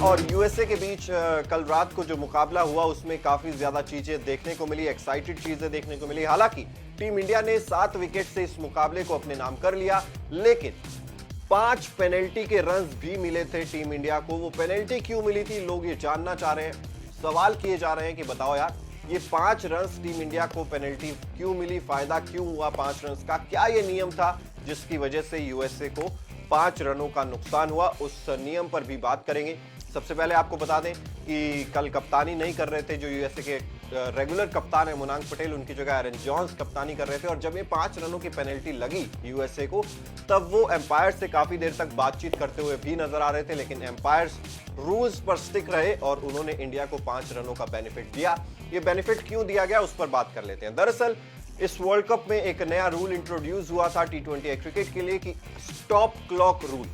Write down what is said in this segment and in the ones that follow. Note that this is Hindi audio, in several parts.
और यूएसए के बीच कल रात को जो मुकाबला हुआ उसमें काफी ज्यादा चीजें देखने को मिली, एक्साइटेड चीजें देखने को मिली। हालांकि टीम इंडिया ने 7 विकेट से इस मुकाबले को अपने नाम कर लिया, लेकिन 5 पेनल्टी के रन्स भी मिले थे टीम इंडिया को। वो पेनल्टी क्यों मिली थी, लोग ये जानना चाह रहे हैं, सवाल किए जा रहे हैं कि बताओ यार, ये 5 रन्स टीम इंडिया को पेनल्टी क्यों मिली, फायदा क्यों हुआ 5 रन्स का, क्या ये नियम था जिसकी वजह से यूएसए को 5 रनों का नुकसान हुआ, उस नियम पर भी बात करेंगे। सबसे पहले आपको बता दें कि कल कप्तानी नहीं कर रहे थे जो यूएसए के रेगुलर कप्तान है मुनांग पटेल, उनकी जगह एरन जॉन्स कप्तानी कर रहे थे। और जब ये 5 रनों की पेनल्टी लगी यूएसए को, तब वो एम्पायर से काफी देर तक बातचीत करते हुए भी नजर आ रहे थे, लेकिन एम्पायर्स रूल्स पर स्टिक रहे और उन्होंने इंडिया को 5 रनों का बेनिफिट दिया। ये बेनिफिट क्यों दिया गया उस पर बात कर लेते हैं। दरअसल इस वर्ल्ड कप में एक नया रूल इंट्रोड्यूस हुआ था T20 क्रिकेट के लिए कि स्टॉप क्लॉक रूल।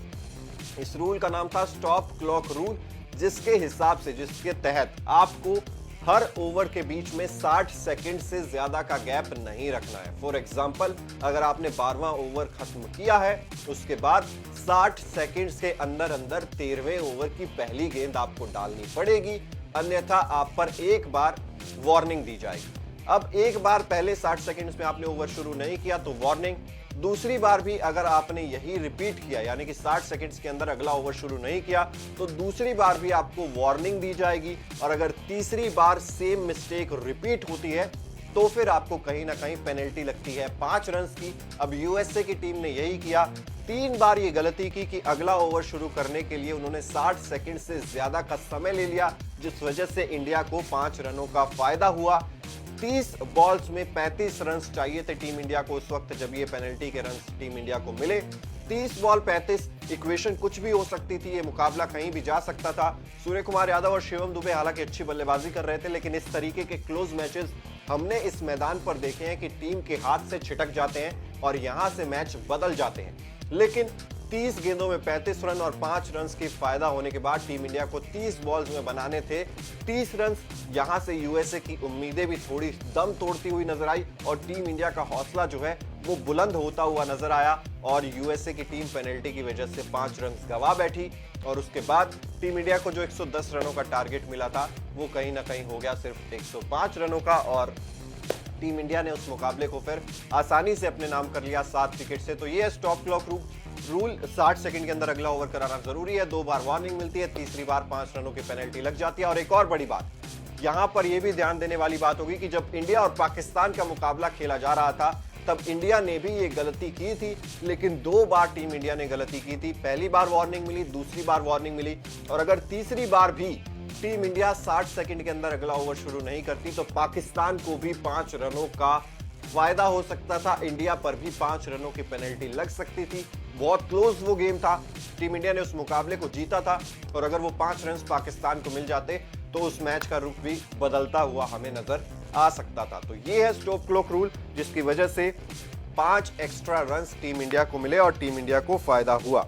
इस रूल का नाम था स्टॉप क्लॉक रूल, जिसके तहत आपको हर ओवर के बीच में 60 सेकंड से ज्यादा का गैप नहीं रखना है। फॉर एग्जांपल, अगर आपने 12वां ओवर खत्म किया है, उसके बाद 60 सेकंड्स के अंदर अंदर 13वें ओवर की पहली गेंद आपको डालनी पड़ेगी, अन्यथा आप पर एक बार वार्निंग दी जाएगी। अब एक बार पहले 60 सेकंड्स में आपने ओवर शुरू नहीं किया तो वार्निंग, दूसरी बार भी अगर आपने यही रिपीट किया यानी कि 60 सेकंड्स के अंदर अगला ओवर शुरू नहीं किया तो दूसरी बार भी आपको वार्निंग दी जाएगी। और अगर तीसरी बार सेम मिस्टेक रिपीट होती है तो फिर आपको कहीं ना कहीं पेनल्टी लगती है 5 रन की। अब यूएसए की टीम ने यही किया, 3 बार ये गलती की कि अगला ओवर शुरू करने के लिए उन्होंने 60 सेकंड से ज्यादा का समय ले लिया, जिस वजह से इंडिया को 5 रनों का फायदा हुआ। 30 बॉल्स में 35 रन चाहिए थे टीम इंडिया को उस वक्त जब ये पेनल्टी के रन टीम इंडिया को मिले। 30 बॉल 35, इक्वेशन कुछ भी हो सकती थी, ये मुकाबला कहीं भी जा सकता था। सूर्य कुमार यादव और शिवम दुबे हालांकि अच्छी बल्लेबाजी कर रहे थे, लेकिन इस तरीके के क्लोज मैचेस हमने इस मैदान पर देखे हैं कि टीम के हाथ से छिटक जाते हैं और यहां से मैच बदल जाते हैं। लेकिन 30 गेंदों में 35 रन और 5 रन की फायदा होने के बाद टीम इंडिया को 30 बॉल्स में बनाने थे 30 रन। यहां से यूएसए की उम्मीदें भी थोड़ी दम तोड़ती हुई नजर आई और टीम इंडिया का हौसला जो है वो बुलंद होता हुआ नजर आया और यूएसए की टीम पेनल्टी की वजह से 5 रन गंवा बैठी। और उसके बाद टीम इंडिया को जो 110 रनों का टारगेट मिला था वो कहीं ना कहीं हो गया सिर्फ 105 रनों का और टीम इंडिया ने उस मुकाबले को फिर आसानी से अपने नाम कर लिया 7 विकेट से। तो ये है स्टॉप क्लॉक रूल। 60 सेकंड के अंदर अगला ओवर कराना जरूरी है, 2 बार वार्निंग मिलती है, तीसरी बार 5 रनों की पेनल्टी लग जाती है। और एक और बड़ी बात यहां पर यह भी ध्यान देने वाली बात होगी कि जब इंडिया और पाकिस्तान का मुकाबला खेला जा रहा था तब इंडिया ने भी ये गलती की थी, लेकिन 2 बार टीम इंडिया ने गलती की थी। पहली बार वार्निंग मिली, दूसरी बार वार्निंग मिली और अगर तीसरी बार भी टीम इंडिया 60 सेकंड के अंदर अगला ओवर शुरू नहीं करती तो पाकिस्तान को भी 5 रनों का फायदा हो सकता था, इंडिया पर भी 5 रनों की पेनल्टी लग सकती थी। बहुत क्लोज वो गेम था, टीम इंडिया ने उस मुकाबले को जीता था और अगर वो 5 रन पाकिस्तान को मिल जाते तो उस मैच का रुख भी बदलता हुआ हमें नजर आ सकता था। तो ये है स्टॉप क्लॉक रूल, जिसकी वजह से 5 एक्स्ट्रा रन टीम इंडिया को मिले और टीम इंडिया को फायदा हुआ।